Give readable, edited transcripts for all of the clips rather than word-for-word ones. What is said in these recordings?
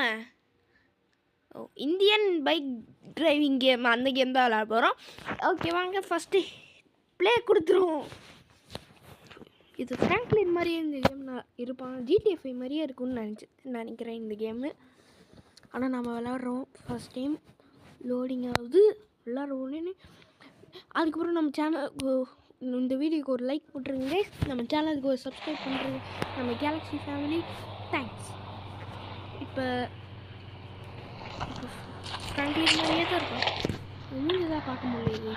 நம்ம Indian bike driving game அந்த game தான் விளையாட போகிறோம். ஓகே வாங்க ஃபஸ்ட்டு ப்ளே கொடுத்துருவோம். இது ஃப்ராங்க்லின் மாதிரியே இந்த கேம் இருப்பான். ஜிடிஎஃப்ஐ மாதிரியே இருக்கும்னு நினைக்கிறேன் இந்த கேமு. ஆனால் நம்ம விளாட்றோம் ஃபஸ்ட் டைம். லோடிங் ஆகுது, விளாட்ற உடனே. அதுக்கப்புறம் நம்ம சேனல் இந்த வீடியோக்கு ஒரு லைக் போட்டுருங்க. நம்ம சேனலுக்கு ஒரு சப்ஸ்கிரைப் பண்ணுறேங்க. நம்ம கேலக்ஸி ஃபேமிலி தேங்க்ஸ். இப்போ ஃப்ராங்க்லின் மாதிரியே தான் இருக்கும். மூஞ்சி தான் பார்க்க முடியுது.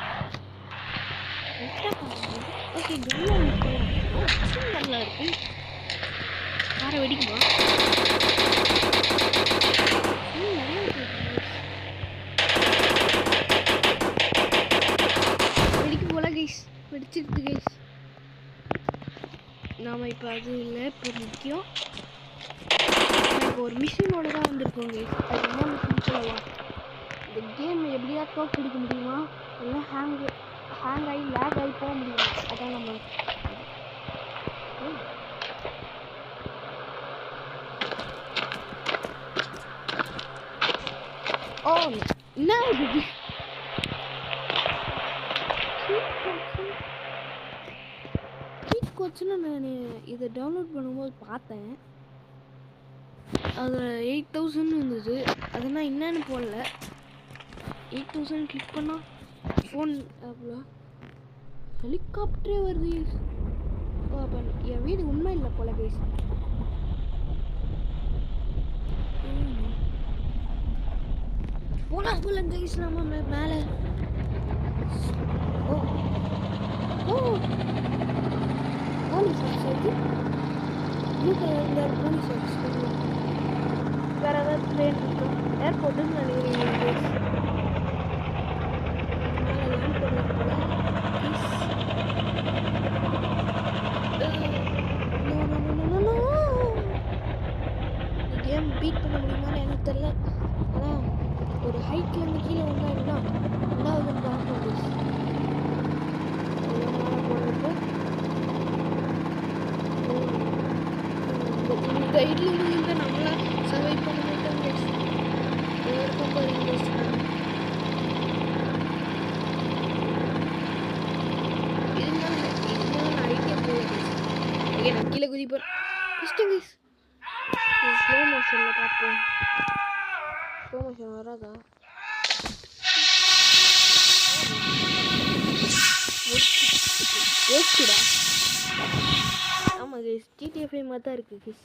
ஓகே கன்னில் கன்னில் இருக்கு. காரை வெடிக்குமா? வெடிக்கும் போல கைஸ். வெடிச்சிருக்கு கைஸ். நாம் இப்போ அது இல்லை, இப்போ முக்கியம் இப்போ ஒரு மிஷினோட தான் வந்திருக்கோம் கைஸ். அது என்ன மிஷின் சொல்லலாம். இந்த கேம் எப்படியாச்சும் பிடிக்க முடியுமா, இல்லை ஹேங் ஆகி லேக் ஆகி போக முடியுமா? அதான் நம்ம என்ன இது சீட் கோட்ஸ்னு நான் இதை டவுன்லோட் பண்ணும்போது பார்த்தேன். அது 8000 இருந்தது. அதனால் என்னன்னு போடல. 8000 கிளிக் பண்ணால் ஃபோன் அவ்வளோ ஹெலிகாப்டரே வருது. அப்போ என் வீடு உண்மை இல்லை போல கைஸ். போனா போல கைஸ். நம்ம மேலே police office blue colour police office. வேறு ஏதாவது ட்ரெயின் இருக்கும் ஏர்போர்ட்டுன்னு நினைக்கிறேன் கைஸ். கேம் பீட் பண்ண முடியுமான்னு எனக்கு தெரியல. ஆனால் ஒரு ஹைட்லேருந்து கீழே வந்தாங்கன்னா ரெண்டாவது பார்க்கணும். இந்த ஹைட்லேருந்து இருந்தால் நம்மளாம் சர்வை பண்ண மாட்டோம். நான் கீழே குதிப்பேன். ஃபஸ்ட்டு கைஸ் ஸ்லோ மோஷனில் பார்ப்போம். ஸ்லோ மோஷன் வராதா? ஓகேடா. ஆமாம் கைஸ் ஜிடிஎஃப்ஐ மாதிரி தான் இருக்குது கைஸ்.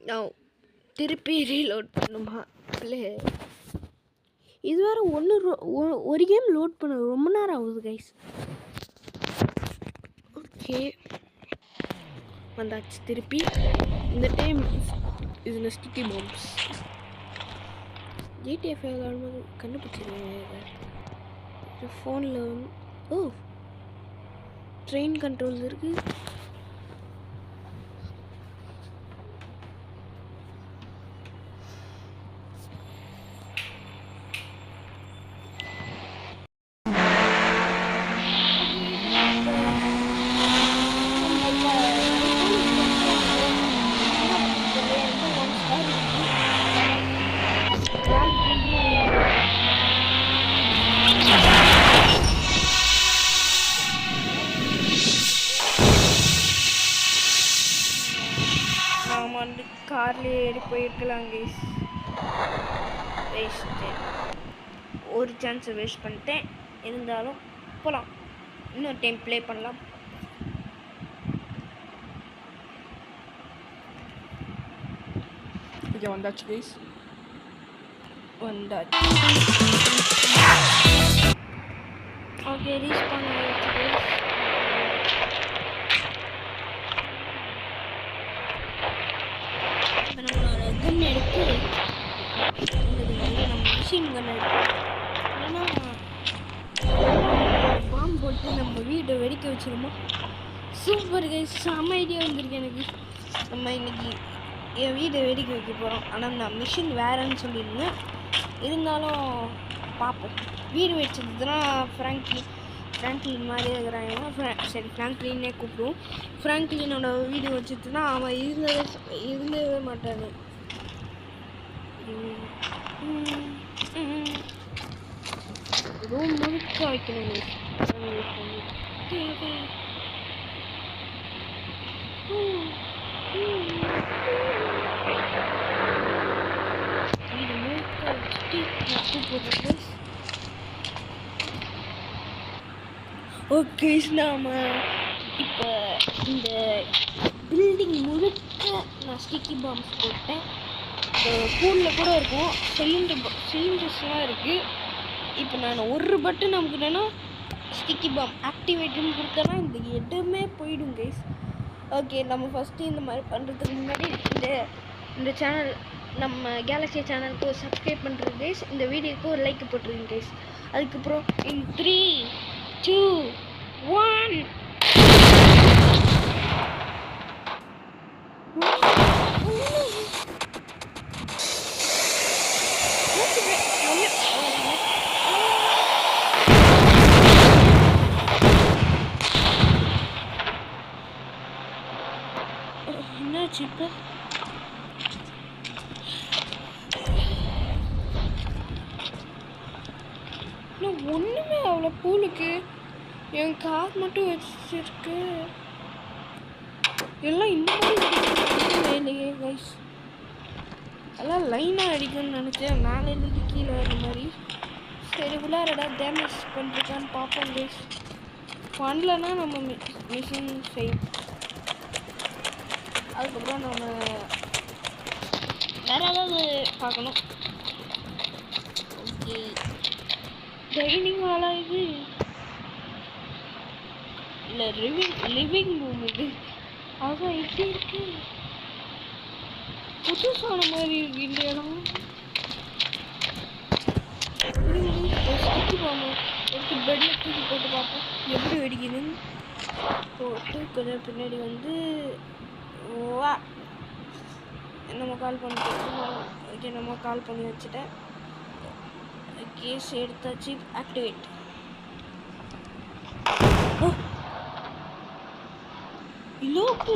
நான் திருப்பி ரீலோட் பண்ணுமா ப்ளே. இது வேறு ஒரு கேம் லோட் பண்ண ரொம்ப நேரம் ஆகுது கைஸ். ஓகே வந்தாச்சு திருப்பி. இந்த டைம் இது ஸ்டிக்கி பாம்ஸ். ஜிடிஎஃப்ஐ விளாடும்போது கண்டுபிடிச்சிருக்கேன். ஃபோனில் வந்து ட்ரெயின் கண்ட்ரோல்ஸ் இருக்குது. வந்து கார்லேயே ஏறி போயிருக்கலாம் கைஸ். வேஸ்ட்டு, ஒரு சான்ஸை வேஸ்ட் பண்ணிட்டேன். இருந்தாலும் போகலாம், இன்னொரு டைம் ப்ளே பண்ணலாம். இங்கே வந்தாச்சு கைஸ், வந்தாச்சு. ஓகே ரீச் பண்ண கைஸ். கன் எடுத்து நம்ம மிஷின் கன் எடுத்து ஏன்னா பாம்பு போட்டு நம்ம வீட்டை வெடிக்க வச்சிருமோ. சூப்பர் கைஸ், செம்ம ஐடியா வந்திருக்கு எனக்கு. நம்ம இன்னைக்கு என் வீட்டை வெடிக்க வைக்க போகிறோம். ஆனால் நான் மிஷின் வேறேன்னு சொல்லியிருந்தேன். இருந்தாலும் பார்ப்போம். வீடு வெடிச்சதுன்னா ஃப்ராங்க்லின் மாதிரியே இருக்கிறாங்க. சரி ஃப்ராங்க்லின்னே கூப்பிடுவோம். ஃப்ராங்க்லினோட வீடியோ வச்சுட்டுனா அவன் இருந்தவே மாட்டானு. ரூம் முழுக்க வைக்கணும். இது முழுக்க வச்சுட்டு கூப்பிடுறது. ஓகே, நாம் இப்போ இந்த பில்டிங் முழுக்க நான் ஸ்டிக்கி பாம்ஸ் போட்டேன். பூலில் கூட இருக்கும், சிலிண்டர்ஸ்லாம் இருக்குது. இப்போ நான் ஒரு பட்டன் நமக்கு என்னென்னா ஸ்டிக்கி பாம் ஆக்டிவேட்டுன்னு கொடுத்தேன்னா இந்த இடமே போயிடும் கைஸ். ஓகே, நம்ம ஃபஸ்ட்டு இந்த மாதிரி பண்ணுறதுக்கு முன்னாடி இந்த சேனல் நம்ம கேலக்ஸி சேனலுக்கு சப்ஸ்கிரைப் பண்ணுறது கைஸ். இந்த வீடியோக்கு ஒரு லைக் போட்டுருங்க கைஸ். அதுக்கப்புறம் இன் 3, 2, 1 என்னாச்சு இப்போ? நான் ஒன்றுமே அவ்வளோ பூலுக்கு என் கார் மட்டும் வச்சிருக்கு. எல்லாம் இந்த மாதிரி இல்லையே கைஸ். எல்லாம் லைனாக அடிக்கணும்னு நினச்சேன், மேலேருந்து கீழே வர மாதிரி. சரி உள்ளாரடா டேமேஜ் பண்ணிருக்கான்னு பார்ப்போம் கைஸ். பண்ணலன்னா நம்ம மிஷின் செய்யும். அதுக்கப்புறம் நம்ம வேறு ஏதாவது பார்க்கணும். ஓகே, டைனிங் ஹாலாக இது இல்லை, லிவிங் ரூம் இது. அதான் இப்படி இருக்கு, புதுசான மாதிரி இருக்கு இந்த இடம். எடுத்து பெட்டில் தூக்கி போட்டு பார்ப்போம் எப்படி வெடிக்குதுன்னு. போட்டு கொஞ்சம் பின்னாடி வந்து வா நம்ம கால் பண்ணிட்டோம். ஓகே, நம்ம கால் பண்ணி வச்சுட்டேன். கேஸ் எடுத்தாச்சு, ஆக்டிவேட். லோக்கு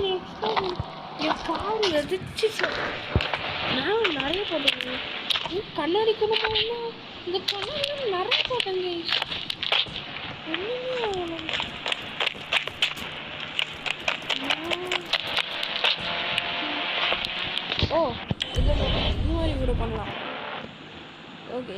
என் கால் எதிர்ச்சி நான் நிறைய போட்டேங்க. கண்ணாடி கொண்டு இந்த கண்ணாடி நிறைய போட்டேங்க. ஒன்றுமே ஓ இது இந்த மாதிரி கூட பண்ணலாம். ஓகே,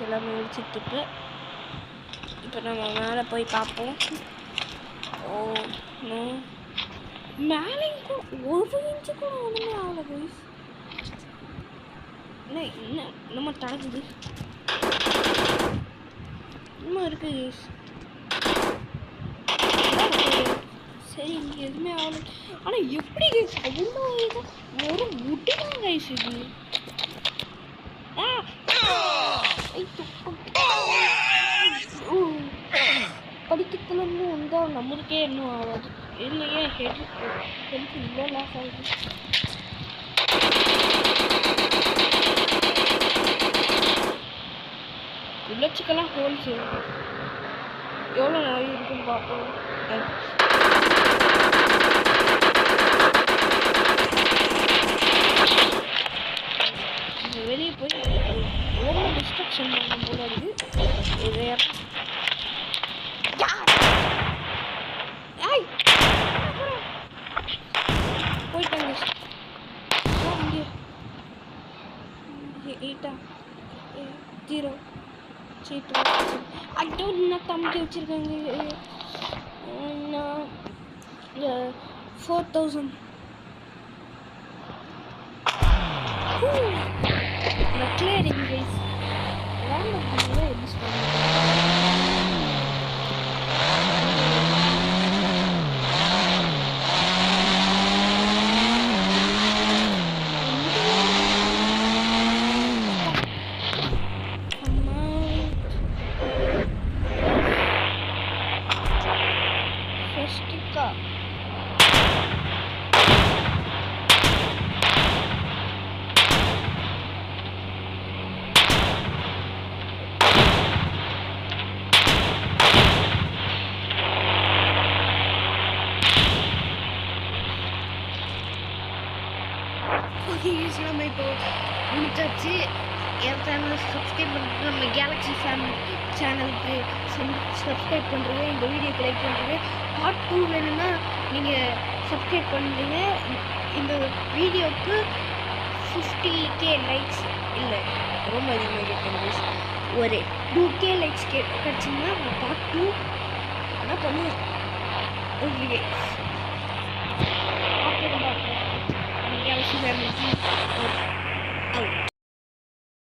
எல்லாமே முடிச்சுட்டு இப்போ நம்ம மேலே போய் பார்ப்போம். ஓ மேலே ஒரு இன்ச்சு கூட ஒன்றுமே ஆகலை கைஸ். என்ன நம்ம தடக்குது இன்னும் இருக்குது கைஸ். சரி, இங்கே எதுவுமே ஆகலை. ஆனால் எப்படி கைஸ் அவ்வளோ ஒரு முட்டி தான் கைஸ் இது. படிக்கிறதுலேருந்து வந்தால் நம்மளுக்கே இன்னும் ஆகாது. இல்லையே ஹெல்த் இவ்வளோ லாஸ் ஆகுது. புல்லட்ஸுக்கெல்லாம் ஹோல்ஸ் எவ்வளோ நிறைய இருக்குன்னு பார்ப்போம். வெளியே போய் ரொம்ப டிஸ்ட்ரக்ஷன் பண்ணும் போல இருக்குது. போயிட்டாங்க. எயிட்டா 0 சீட்டு அட்டோன்னா தம்பி வச்சுருக்காங்க. 4000 கிளியரிங் கைஸ். யூஸ் பண்ணுங்க. ஓகே நம்ம இப்போ முடிச்சாச்சு. என் சேனலை சப்ஸ்கிரைப் பண்ணுறது, நம்ம கேலக்ஸி ஃபேமிலி சேனலுக்கு சப்ஸ்கிரைப் பண்ணுறது, இந்த வீடியோக்கு லைக் பண்ணுறது. பார்ட் 2 வேணும்னா நீங்கள் சப்ஸ்கிரைப் பண்ணுறீங்க. இந்த வீடியோவுக்கு 50K லைக்ஸ் இல்லை, ரொம்ப அதிகமாக கேட்குறது, ஒரு 2K லைக்ஸ் கிடச்சிங்கன்னா நான் பார்ட் 2 ஆனால் பண்ணுவேன். ஓகே கேலக்ஸி ஃபேமிலிக்கு அவுட்.